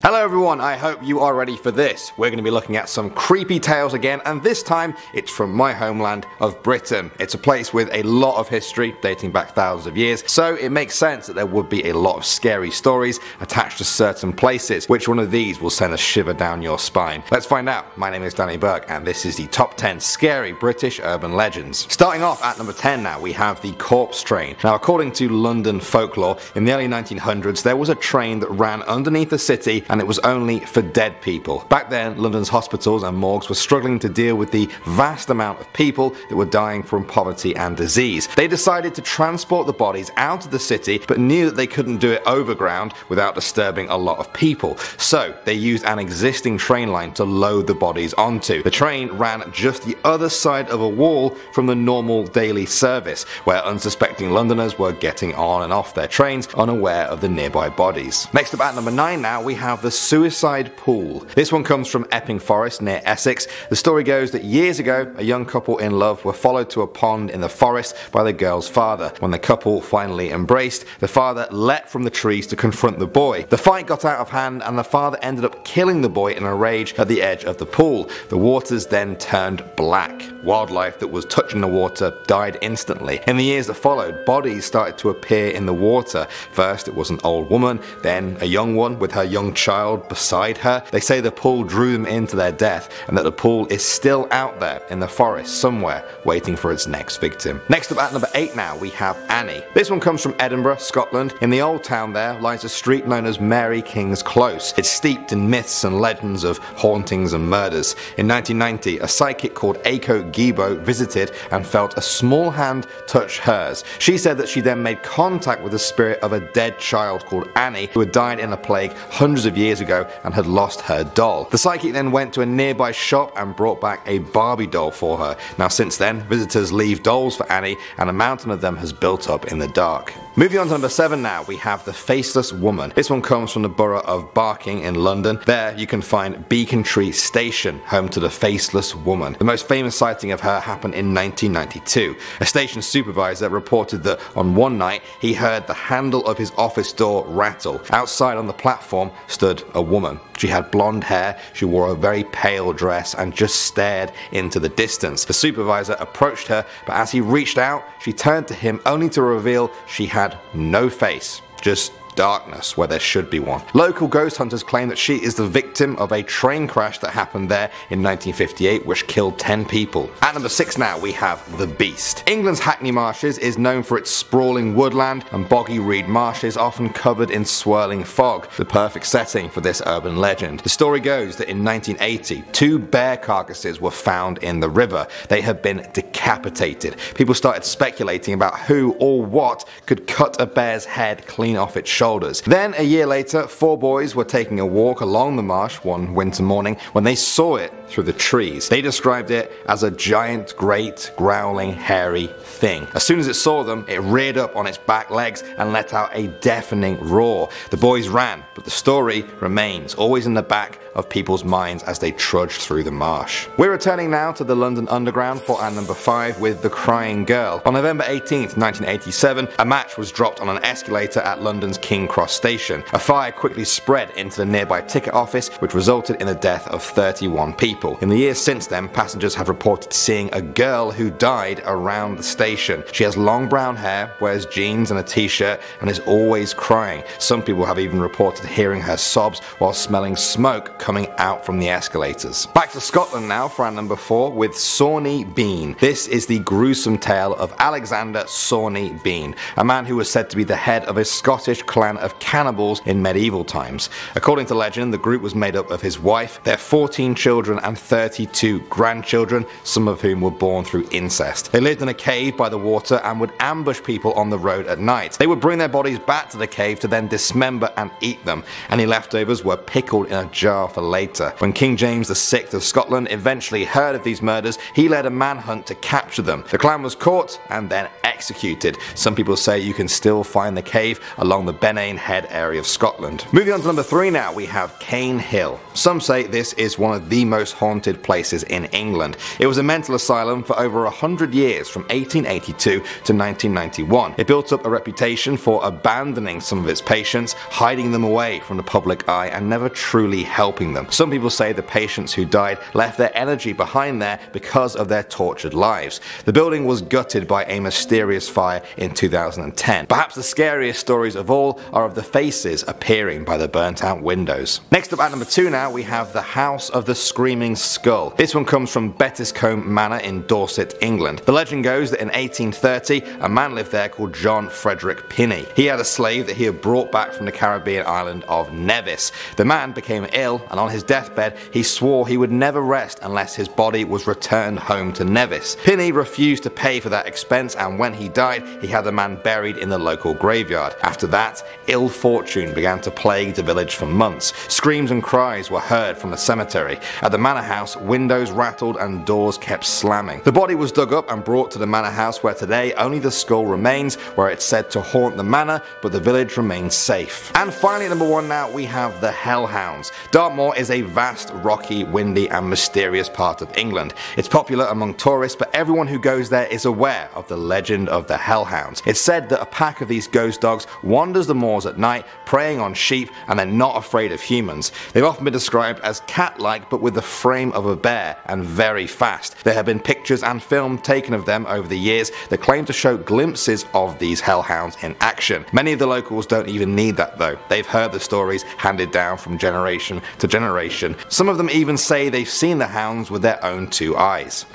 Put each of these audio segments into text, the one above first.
Hello everyone, I hope you are ready for this. We're going to be looking at some creepy tales again, and this time it's from my homeland of Britain. It's a place with a lot of history dating back thousands of years, so it makes sense that there would be a lot of scary stories attached to certain places. Which one of these will send a shiver down your spine? Let's find out. My name is Danny Burke and this is the top 10 scary British urban legends. Starting off at number 10 now, we have the corpse train. Now according to London folklore, in the early 1900s there was a train that ran underneath the city and it was only for dead people. Back then, London's hospitals and morgues were struggling to deal with the vast amount of people that were dying from poverty and disease. They decided to transport the bodies out of the city, but knew that they couldn't do it overground without disturbing a lot of people. So they used an existing train line to load the bodies onto. The train ran just the other side of a wall from the normal daily service, where unsuspecting Londoners were getting on and off their trains unaware of the nearby bodies. Next up at number 9 now, we have the suicide pool. This one comes from Epping Forest near Essex. The story goes that years ago, a young couple in love were followed to a pond in the forest by the girl's father. When the couple finally embraced, the father leapt from the trees to confront the boy. The fight got out of hand and the father ended up killing the boy in a rage at the edge of the pool. The waters then turned black. Wildlife that was touching the water died instantly. In the years that followed, bodies started to appear in the water. First it was an old woman, then a young one with her young child beside her. They say the pool drew them into their death and that the pool is still out there in the forest somewhere waiting for its next victim. Next up at number 8 now, we have Annie. This one comes from Edinburgh, Scotland. In the old town there lies a street known as Mary King's Close. It's steeped in myths and legends of hauntings and murders. In 1990, a psychic called Aiko Gibo visited and felt a small hand touch hers. She said that she then made contact with the spirit of a dead child called Annie who had died in a plague hundreds of years ago and had lost her doll. The psychic then went to a nearby shop and brought back a Barbie doll for her. Now since then, visitors leave dolls for Annie and a mountain of them has built up in the dark. Moving on to number 7 now, we have the Faceless Woman. This one comes from the borough of Barking in London. There you can find Beacon Tree Station, home to the Faceless Woman. The most famous sighting of her happened in 1992. A station supervisor reported that on one night he heard the handle of his office door rattle. Outside on the platform stood a woman. She had blonde hair, she wore a very pale dress and just stared into the distance. The supervisor approached her, but as he reached out, she turned to him only to reveal she had no face, just darkness where there should be one. Local ghost hunters claim that she is the victim of a train crash that happened there in 1958 which killed 10 people. At number 6 now, we have the Beast. England's Hackney Marshes is known for its sprawling woodland and boggy reed marshes often covered in swirling fog, the perfect setting for this urban legend. The story goes that in 1980, 2 bear carcasses were found in the river. They had been decapitated. People started speculating about who or what could cut a bear's head clean off its shoulders. Then a year later, 4 boys were taking a walk along the marsh one winter morning when they saw it through the trees. They described it as a giant, great, growling, hairy thing. As soon as it saw them, it reared up on its back legs and let out a deafening roar. The boys ran, but the story remains always in the back of people's minds as they trudged through the marsh. We're returning now to the London Underground for our number 5 with The Crying Girl. On November 18th, 1987, a match was dropped on an escalator at London's King Cross station. A fire quickly spread into the nearby ticket office, which resulted in the death of 31 people. In the years since then, passengers have reported seeing a girl who died around the station. She has long brown hair, wears jeans and a t-shirt, and is always crying. Some people have even reported hearing her sobs while smelling smoke coming out from the escalators. Back to Scotland now for our number 4 with Sawney Bean. This is the gruesome tale of Alexander Sawney Bean, a man who was said to be the head of a Scottish clan of cannibals in medieval times. According to legend, the group was made up of his wife, their 14 children and 32 grandchildren, some of whom were born through incest. They lived in a cave by the water and would ambush people on the road at night. They would bring their bodies back to the cave to then dismember and eat them. Any leftovers were pickled in a jar for later. When King James VI of Scotland eventually heard of these murders, he led a manhunt to capture them. The clan was caught and then executed. Some people say you can still find the cave along the Pennine Head area of Scotland. Moving on to number 3 now, we have Cane Hill. Some say this is one of the most haunted places in England. It was a mental asylum for over 100 years from 1882 to 1991. It built up a reputation for abandoning some of its patients, hiding them away from the public eye and never truly helping them. Some people say the patients who died left their energy behind there because of their tortured lives. The building was gutted by a mysterious fire in 2010. Perhaps the scariest stories of all are of the faces appearing by the burnt out windows. Next up at number 2 now, we have the House of the Screaming Skull. This one comes from Bettiscombe Manor in Dorset, England. The legend goes that in 1830 a man lived there called John Frederick Pinney. He had a slave that he had brought back from the Caribbean island of Nevis. The man became ill, and on his deathbed he swore he would never rest unless his body was returned home to Nevis. Pinney refused to pay for that expense, and when he died he had the man buried in the local graveyard. After that, ill fortune began to plague the village for months. Screams and cries were heard from the cemetery. At the manor house, windows rattled and doors kept slamming. The body was dug up and brought to the manor house, where today only the skull remains, where it's said to haunt the manor, but the village remains safe. And finally, number 1 now, we have the Hellhounds. Dartmoor is a vast, rocky, windy and mysterious part of England. It's popular among tourists, but everyone who goes there is aware of the legend of the Hellhounds. It's said that a pack of these ghost dogs wanders the moors at night, preying on sheep, and they're not afraid of humans. They've often been described as cat-like, but with the frame of a bear, and very fast. There have been pictures and film taken of them over the years that claim to show glimpses of these hellhounds in action. Many of the locals don't even need that though. They've heard the stories handed down from generation to generation. Some of them even say they've seen the hounds with their own 2 eyes.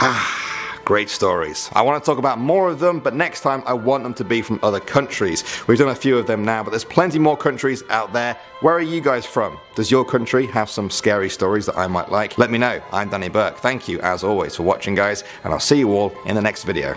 Great stories. I want to talk about more of them, but next time I want them to be from other countries. We've done a few of them now, but there's plenty more countries out there. Where are you guys from? Does your country have some scary stories that I might like? Let me know. I'm Danny Burke. Thank you as always for watching, guys, and I'll see you all in the next video.